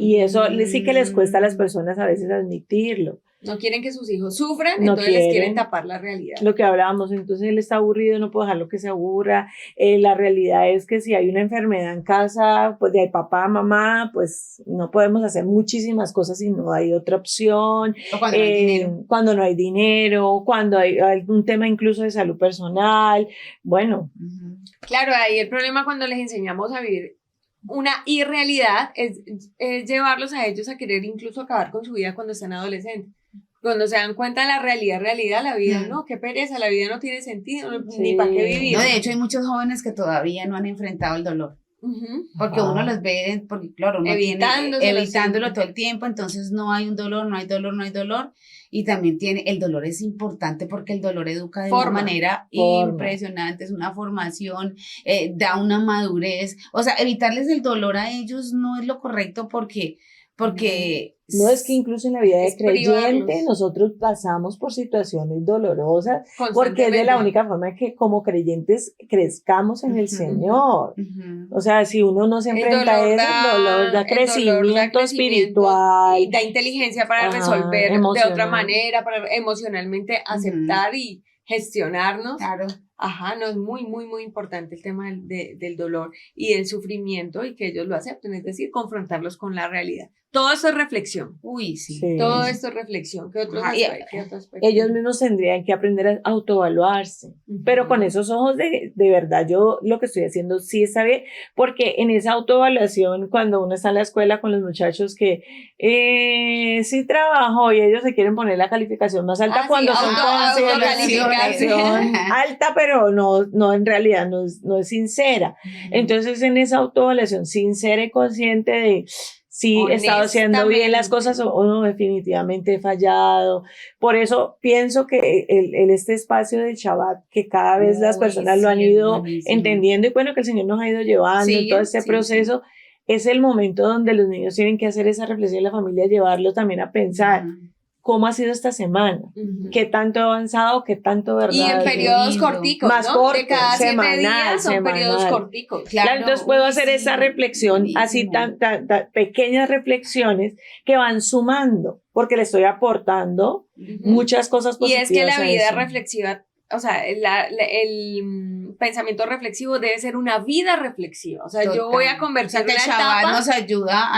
Y eso sí que les cuesta a las personas a veces admitirlo. No quieren que sus hijos sufran, No entonces les quieren quieren. tapar la realidad. Lo que hablábamos, entonces él está aburrido, no puedo dejarlo que se aburra. La realidad es que si hay una enfermedad en casa, pues de papá, mamá, pues no podemos hacer muchísimas cosas si no hay otra opción. O cuando no hay dinero. Cuando no hay dinero, cuando hay algún tema incluso de salud personal. Bueno. Claro, ahí el problema cuando les enseñamos a vivir una irrealidad es llevarlos a ellos a querer incluso acabar con su vida cuando están adolescentes. Cuando se dan cuenta de la realidad, la vida, no, qué pereza, la vida no tiene sentido, ni para qué vivir. No, de hecho hay muchos jóvenes que todavía no han enfrentado el dolor. Porque uno los ve, porque claro, uno evitándolo todo el tiempo, entonces no hay un dolor, no hay dolor. Y también el dolor es importante porque el dolor educa de una manera impresionante, es una formación, da una madurez. O sea, evitarles el dolor a ellos no es lo correcto porque no, es que incluso en la vida de creyente nosotros pasamos por situaciones dolorosas porque es de la única forma que como creyentes crezcamos en el Señor. O sea, si uno no se enfrenta a eso, el dolor da crecimiento espiritual. Y da inteligencia para resolver de otra manera, para emocionalmente aceptar y gestionarnos. Claro. No, es muy, muy, muy importante el tema del dolor y del sufrimiento y que ellos lo acepten, es decir, confrontarlos con la realidad. Todo esto es reflexión. Uy, sí. Todo esto es reflexión. ¿Qué otros aspectos? Ellos mismos tendrían que aprender a autoevaluarse, pero con esos ojos de verdad, yo lo que estoy haciendo sí está bien, porque en esa autoevaluación, cuando uno está en la escuela con los muchachos que sí trabajo y ellos se quieren poner la calificación más alta cuando son calificación alta, pero no en realidad no es sincera. Entonces en esa autoevaluación sincera y consciente de si he estado haciendo bien las cosas o no, definitivamente he fallado. Por eso pienso que este espacio del Shabbat, que cada vez las personas lo han ido entendiendo y bueno, que el Señor nos ha ido llevando en todo este proceso, es el momento donde los niños tienen que hacer esa reflexión y la familia llevarlo también a pensar. ¿Cómo ha sido esta semana? ¿Qué tanto he avanzado? ¿Qué tanto verdad? Y en periodos corticos, más ¿no? cortos, de cada 7 días son semanal. periodos corticos. Claro, entonces puedo hacer esa reflexión, así tan pequeñas reflexiones que van sumando, porque le estoy aportando muchas cosas positivas. Y es que la vida reflexiva, o sea, el pensamiento reflexivo debe ser una vida reflexiva. O sea, yo voy a convertir que el Shabbat nos ayuda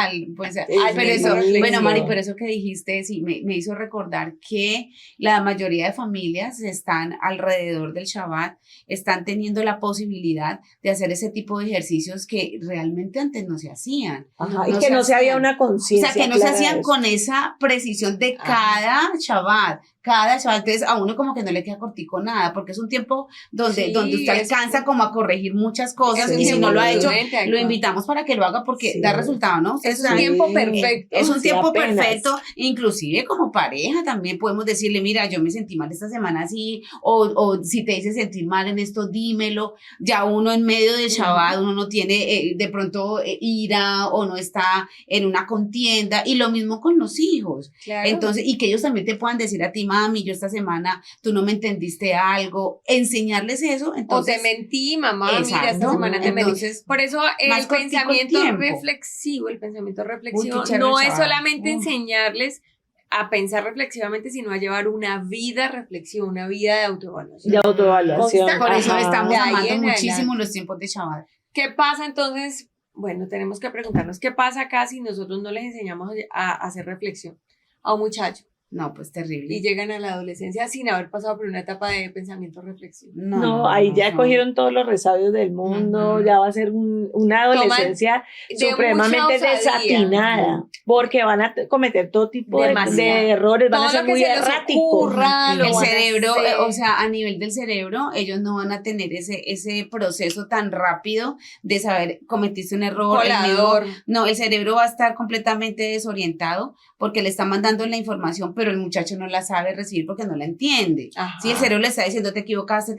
bueno, Mari, pero eso que dijiste, sí, me hizo recordar que la mayoría de familias están alrededor del Shabbat, están teniendo la posibilidad de hacer ese tipo de ejercicios que realmente antes no se hacían. Y que no se había una conciencia. O sea, que no se hacían con esa precisión de cada Shabbat, cada Shabbat, entonces a uno como que no le queda cortico nada, porque es un tiempo donde, Sí, donde usted alcanza como a corregir muchas cosas, Sí, y si no lo ha hecho, absolutamente, lo invitamos para que lo haga porque Sí. da resultado, ¿no? Ustedes Es un saben, tiempo perfecto. es un Sí, tiempo apenas. perfecto, inclusive como pareja también podemos decirle, mira, yo me sentí mal esta semana así, o si te dice sentir mal en esto, dímelo. Ya uno en medio del Shabbat, uno no tiene de pronto ira o no está en una contienda, y lo mismo con los hijos. Claro. Entonces, y que ellos también te puedan decir a ti, mami, yo esta semana, tú no me entendiste algo, enseñarles eso, entonces. O te mentí, mamá, mira, esta Exacto. semana te mentí. Entonces, Por eso más el cortico el pensamiento tiempo. reflexivo, Uy, qué chévere no el es Shabbat. solamente enseñarles a pensar reflexivamente, sino a llevar una vida reflexiva, una vida de autoevaluación. De autoevaluación. Constante. Por eso Ajá. estamos De ahí amando en muchísimo adelante. los tiempos de Shabbat. ¿Qué pasa entonces? Bueno, tenemos que preguntarnos qué pasa acá si nosotros no les enseñamos a hacer reflexión a un muchacho No, pues terrible. y llegan a la adolescencia sin haber pasado por una etapa de pensamiento reflexivo. No, ahí ya cogieron todos los resabios del mundo, Ujú. ya va a ser una adolescencia de supremamente mucha osadía. desatinada, porque van a cometer todo tipo de Demasiado. errores, van Todo a ser lo que muy se les erráticos. ocurra, lo El van a cerebro, hacer. o sea, a nivel del cerebro, ellos no van a tener ese proceso tan rápido de saber, cometiste un error. Colador. No, el cerebro va a estar completamente desorientado porque le está mandando la información, pero el muchacho no la sabe recibir porque no la entiende. Ajá. Sí, el cerebro le está diciendo, te equivocaste,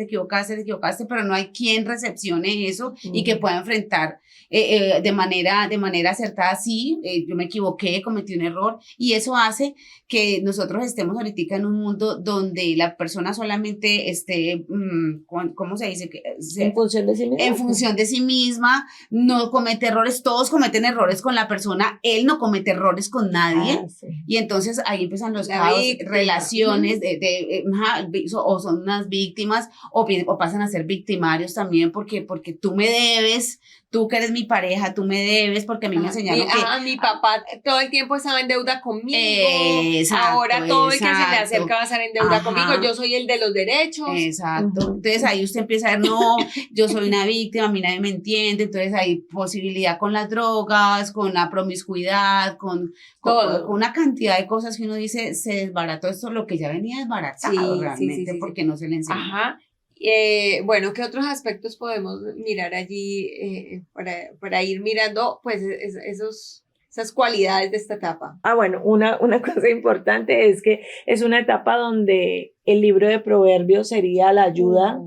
pero no hay quien recepcione eso y que pueda enfrentar de manera acertada, sí, yo me equivoqué, cometí un error, y eso hace que nosotros estemos ahorita en un mundo donde la persona solamente esté, ¿cómo se dice? En función de sí mismo. En función de sí misma, no comete errores, todos cometen errores con la persona, él no comete errores con nadie. Ah, sí. Y entonces ahí empiezan los La caos, víctima. relaciones, o son unas víctimas, o pasan a ser victimarios también, porque tú me debes, tú que eres mi pareja, tú me debes, porque a mí me enseñaron que. Mi papá todo el tiempo estaba en deuda conmigo. Exacto, ahora todo el que se me exacto. acerca va a estar en deuda Ajá. conmigo. Yo soy el de los derechos. Exacto. Entonces ahí usted empieza a ver, no, yo soy una víctima, a mí nadie me entiende. Entonces hay posibilidad con las drogas, con la promiscuidad, con una cantidad de cosas que uno dice, se desbarató esto, lo que ya venía desbaratado realmente, porque no se le enseñó. Ajá. Bueno, ¿qué otros aspectos podemos mirar allí para ir mirando pues esas cualidades de esta etapa? Bueno, una cosa importante es que es una etapa donde el libro de Proverbios sería la ayuda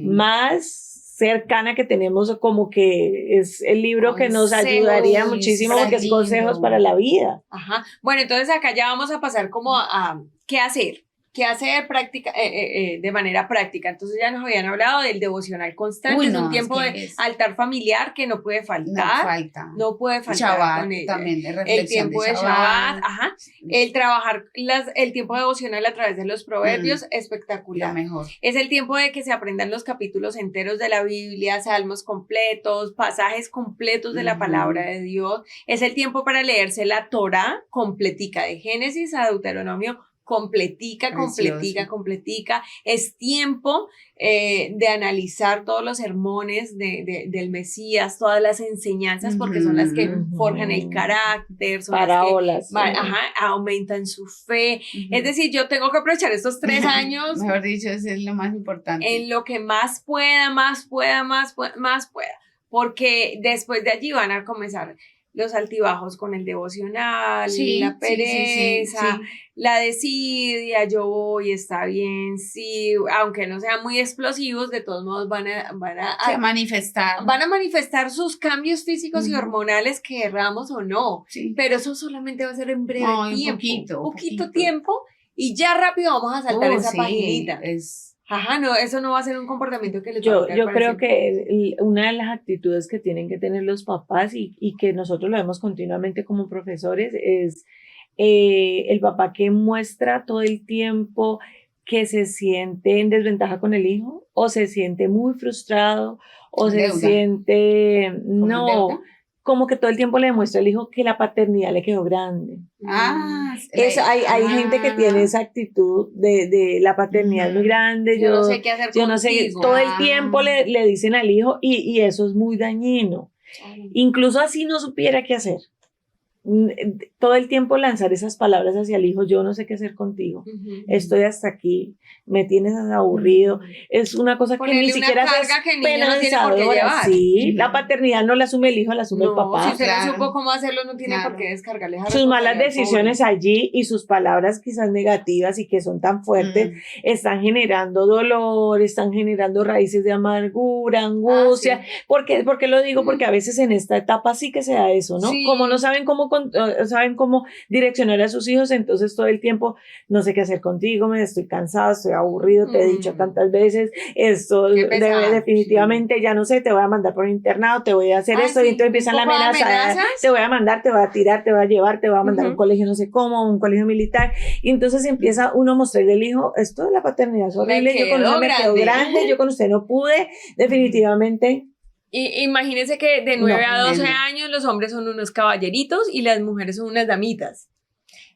más cercana que tenemos, como que es el libro que nos ayudaría muchísimo, porque es consejos para la vida. Ajá. Bueno, entonces acá ya vamos a pasar como a qué hacer práctica, de manera práctica. Entonces ya nos habían hablado del devocional constante. Es un tiempo de altar familiar que no puede faltar. No puede faltar Shabbat, con ella. también de reflexión. El tiempo de Shabbat, ajá. El trabajar el tiempo devocional a través de los proverbios, espectacular. Lo mejor. Es el tiempo de que se aprendan los capítulos enteros de la Biblia, salmos completos, pasajes completos de la palabra de Dios. Es el tiempo para leerse la Torá completica, de Génesis a Deuteronomio, completica. Es tiempo de analizar todos los sermones del Mesías, todas las enseñanzas, porque son las que forjan el carácter, son parábolas, las que aumentan su fe. Es decir, yo tengo que aprovechar estos 3 años. Mejor dicho, eso es lo más importante. En lo que más pueda. Porque después de allí van a comenzar los altibajos con el devocional, la pereza, la desidia, yo voy, está bien, sí, aunque no sean muy explosivos, de todos modos van a manifestar. Van a manifestar sus cambios físicos y hormonales, querramos o no, pero eso solamente va a ser en breve tiempo, poquito tiempo, y ya rápido vamos a saltar esa paginita. Ajá, no, eso no va a ser un comportamiento que les va a durar. Yo creo que una de las actitudes que tienen que tener los papás y que nosotros lo vemos continuamente como profesores es el papá que muestra todo el tiempo que se siente en desventaja con el hijo, o se siente muy frustrado, o se siente, como que todo el tiempo le demuestra al hijo que la paternidad le quedó grande. Hay gente que tiene esa actitud de la paternidad muy grande. Yo no sé qué hacer contigo. No sé, todo el tiempo le dicen al hijo, y eso es muy dañino. Incluso así no supiera qué hacer. todo el tiempo lanzar esas palabras hacia el hijo, yo no sé qué hacer contigo, estoy hasta aquí, me tienes aburrido, es una cosa que ni siquiera es penalizadora. Sí, la paternidad no la asume el hijo, la asume el papá. Si usted no supo cómo hacerlo, no tiene por qué descargarle sus malas decisiones allí y sus palabras quizás negativas y que son tan fuertes, están generando dolor, están generando raíces de amargura, angustia. ¿Por qué lo digo? Porque a veces en esta etapa sí que se da eso, ¿no? Sí. Como no saben cómo direccionar a sus hijos, entonces todo el tiempo no sé qué hacer contigo, me estoy cansado, estoy aburrido, te he dicho tantas veces, esto definitivamente ya no sé, te voy a mandar por internado, te voy a hacer esto, y entonces empiezan la amenaza, te voy a mandar, te voy a tirar, te voy a llevar, te voy a mandar a un colegio no sé cómo, un colegio militar, y entonces empieza uno a mostrarle al hijo, esto de la paternidad es horrible, yo con usted me quedo grande, yo con usted no pude, definitivamente. Imagínense que de 9 a 12 años los hombres son unos caballeritos y las mujeres son unas damitas.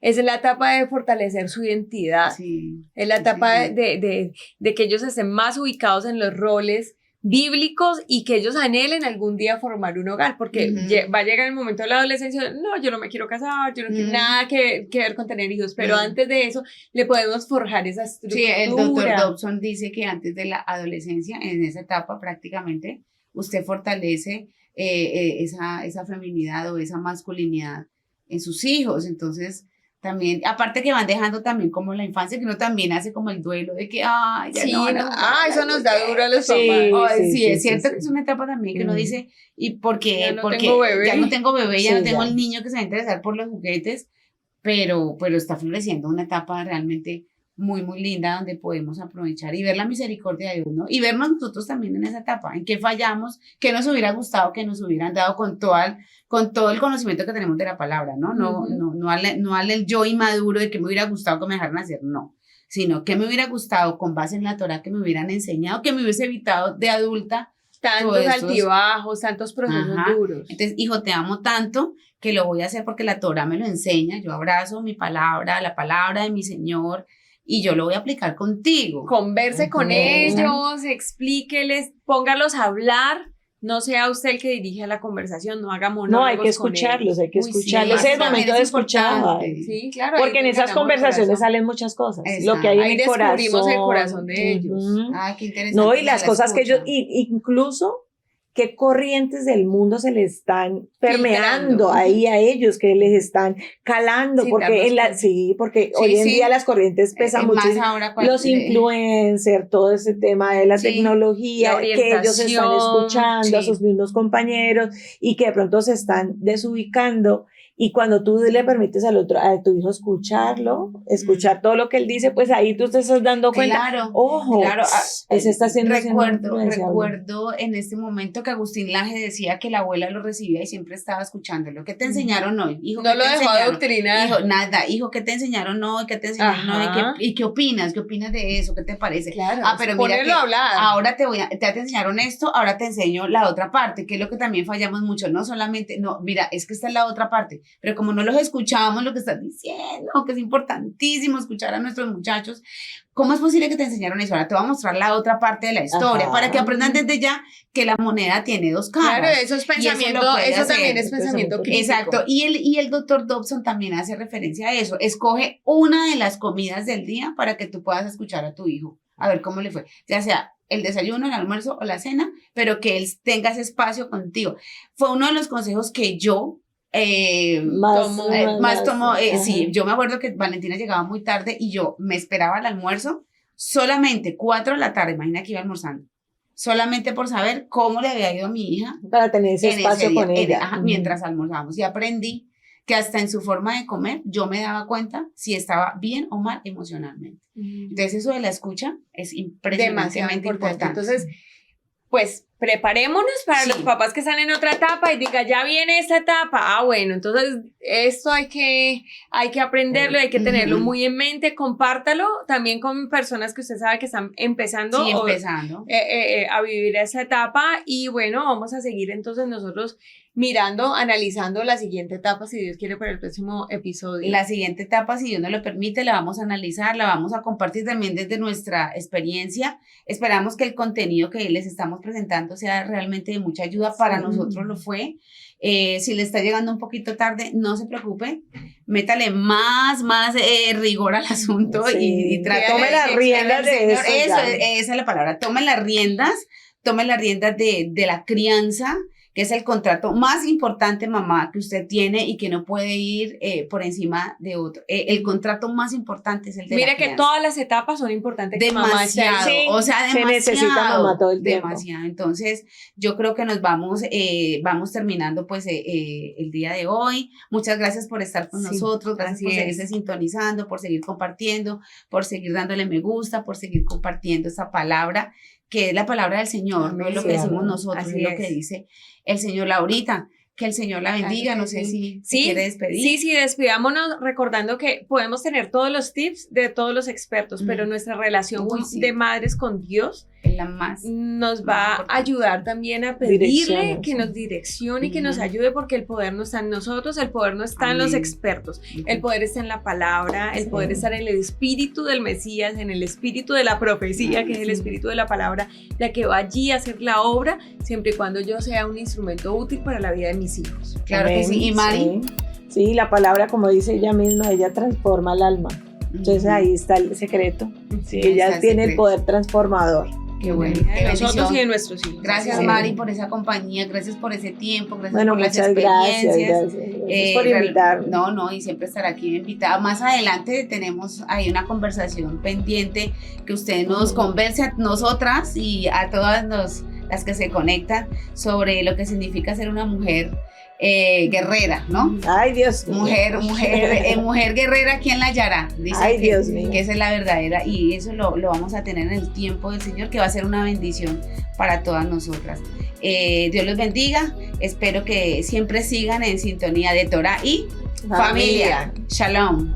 Esa es la etapa de fortalecer su identidad. Sí, es la etapa de que ellos estén más ubicados en los roles bíblicos y que ellos anhelen algún día formar un hogar, porque va a llegar el momento de la adolescencia, no, yo no me quiero casar, yo no quiero nada que ver con tener hijos, pero antes de eso le podemos forjar esa estructura. Sí, el doctor Dobson dice que antes de la adolescencia, en esa etapa prácticamente, usted fortalece esa feminidad o esa masculinidad en sus hijos, entonces también, aparte que van dejando también como la infancia, que uno también hace como el duelo de que, ay, ya eso nos da duro a los papás. Sí, es cierto que es una etapa también que uno dice, ¿y por qué? Ya no porque tengo bebé. Ya no tengo bebé, ya no tengo el niño que se va a interesar por los juguetes, pero está floreciendo una etapa realmente muy, muy linda donde podemos aprovechar y ver la misericordia de Dios, ¿no? Y vernos nosotros también en esa etapa, en qué fallamos, qué nos hubiera gustado que nos hubieran dado con todo el conocimiento que tenemos de la palabra, ¿no? No al yo inmaduro de que me hubiera gustado que me dejaran hacer, no, sino que me hubiera gustado con base en la Torah que me hubieran enseñado, que me hubiese evitado de adulta tantos altibajos, tantos procesos duros. Entonces, hijo, te amo tanto que lo voy a hacer porque la Torah me lo enseña, yo abrazo mi palabra, la palabra de mi Señor, y yo lo voy a aplicar contigo. Converse con ellos, explíqueles, póngalos a hablar. No sea usted el que dirige la conversación, no haga monólogos. No, hay que escucharlos, hay que escucharlos. Es el momento de escuchar. Sí, claro. Porque en esas conversaciones salen muchas cosas. Exacto. Lo que hay en el corazón. Ahí descubrimos el corazón de ellos. Ay, qué interesante. No, y las cosas que ellos, incluso qué corrientes del mundo se les están permeando ahí a ellos, que les están calando, porque hoy en día las corrientes pesan mucho. Los influencers, todo ese tema de la tecnología, que ellos están escuchando a sus mismos compañeros y que de pronto se están desubicando. Y cuando tú le permites a tu hijo escuchar todo lo que él dice, pues ahí tú te estás dando cuenta. Claro, ojo, ese está siendo recuerdo en este momento que Agustín Laje decía que la abuela lo recibía y siempre estaba escuchándolo. ¿Qué te enseñaron hoy? Hijo, no lo dejó adoctrinar. Hijo, nada, hijo, ¿qué te enseñaron hoy? ¿Qué te enseñaron hoy? ¿Y qué opinas? ¿Qué opinas de eso? ¿Qué te parece? Claro, pero mira que ahora te enseñaron esto, ahora te enseño la otra parte, que es lo que también fallamos mucho, no solamente, mira, es que esta es la otra parte. Pero como no los escuchamos lo que estás diciendo, que es importantísimo escuchar a nuestros muchachos, ¿cómo es posible que te enseñaron eso? Ahora te voy a mostrar la otra parte de la historia, para que aprendan desde ya que la moneda tiene dos caras. Claro, eso es pensamiento, eso también es pensamiento crítico. Exacto, y el doctor Dobson también hace referencia a eso. Escoge una de las comidas del día para que tú puedas escuchar a tu hijo, a ver cómo le fue, ya sea el desayuno, el almuerzo o la cena, pero que él tenga ese espacio contigo. Fue uno de los consejos que yo sí, yo me acuerdo que Valentina llegaba muy tarde y yo me esperaba el almuerzo solamente 4 de la tarde, imagina que iba almorzando, solamente por saber cómo le había ido a mi hija para tener ese espacio con ella mientras almorzábamos, y aprendí que hasta en su forma de comer yo me daba cuenta si estaba bien o mal emocionalmente. Entonces eso de la escucha es impresionantemente importante. Entonces, pues preparémonos para los papás que están en otra etapa y diga, ya viene esta etapa. Bueno, entonces esto hay que aprenderlo, hay que tenerlo muy en mente, compártalo también con personas que usted sabe que están empezando a vivir esa etapa. Y bueno, vamos a seguir entonces nosotros mirando, analizando la siguiente etapa, si Dios quiere, para el próximo episodio. La siguiente etapa, si Dios nos lo permite, la vamos a analizar, la vamos a compartir también desde nuestra experiencia. Esperamos que el contenido que les estamos presentando escuchando sea realmente de mucha ayuda. Para nosotros lo fue. Si le está llegando un poquito tarde, no se preocupe, métale más rigor al asunto y trate tome las riendas de eso. Esa es la palabra, tome las riendas de la crianza, que es el contrato más importante, mamá, que usted tiene y que no puede ir por encima de otro. El contrato más importante es el de la crianza. Mira que todas las etapas son importantes. Demasiado, Sí, o sea, demasiado. se necesita mamá todo el tiempo. Demasiado. Entonces, yo creo que nos vamos terminando pues el día de hoy. Muchas gracias por estar con nosotros, gracias por seguirse sintonizando, por seguir compartiendo, por seguir dándole me gusta, por seguir compartiendo esta palabra, que es la palabra del Señor, no es lo que decimos nosotros, es lo que dice el Señor. Laurita, que el Señor la bendiga, no sé si quiere despedir. Sí, despidámonos recordando que podemos tener todos los tips de todos los expertos, pero nuestra relación de madres con Dios es la más nos va a ayudar también a pedirle que nos direccione y que nos ayude, porque el poder no está en nosotros, el poder no está en los expertos, el poder está en la palabra, el poder está en el espíritu del Mesías, en el espíritu de la profecía, que es el espíritu de la palabra, la que va allí a hacer la obra, siempre y cuando yo sea un instrumento útil para la vida de mis hijos. Claro que sí. ¿Y Mari? Sí, la palabra, como dice ella misma, ella transforma el alma. Entonces ahí está el secreto. Sí, ella tiene el poder transformador. Qué bueno. De nosotros y de nuestros hijos. Gracias, Mari, por esa compañía, gracias por ese tiempo, gracias por las muchas experiencias. Gracias por invitarme. No, y siempre estar aquí invitada. Más adelante tenemos ahí una conversación pendiente que usted nos converse a nosotras y a todas las que se conectan sobre lo que significa ser una mujer guerrera, ¿no? Ay, Dios mío. Mujer guerrera, ¿quién la hallará? Dice Ay, Dios mío. Que esa es la verdadera, y eso lo vamos a tener en el tiempo del Señor, que va a ser una bendición para todas nosotras. Dios los bendiga, espero que siempre sigan en sintonía de Torah y familia. Shalom.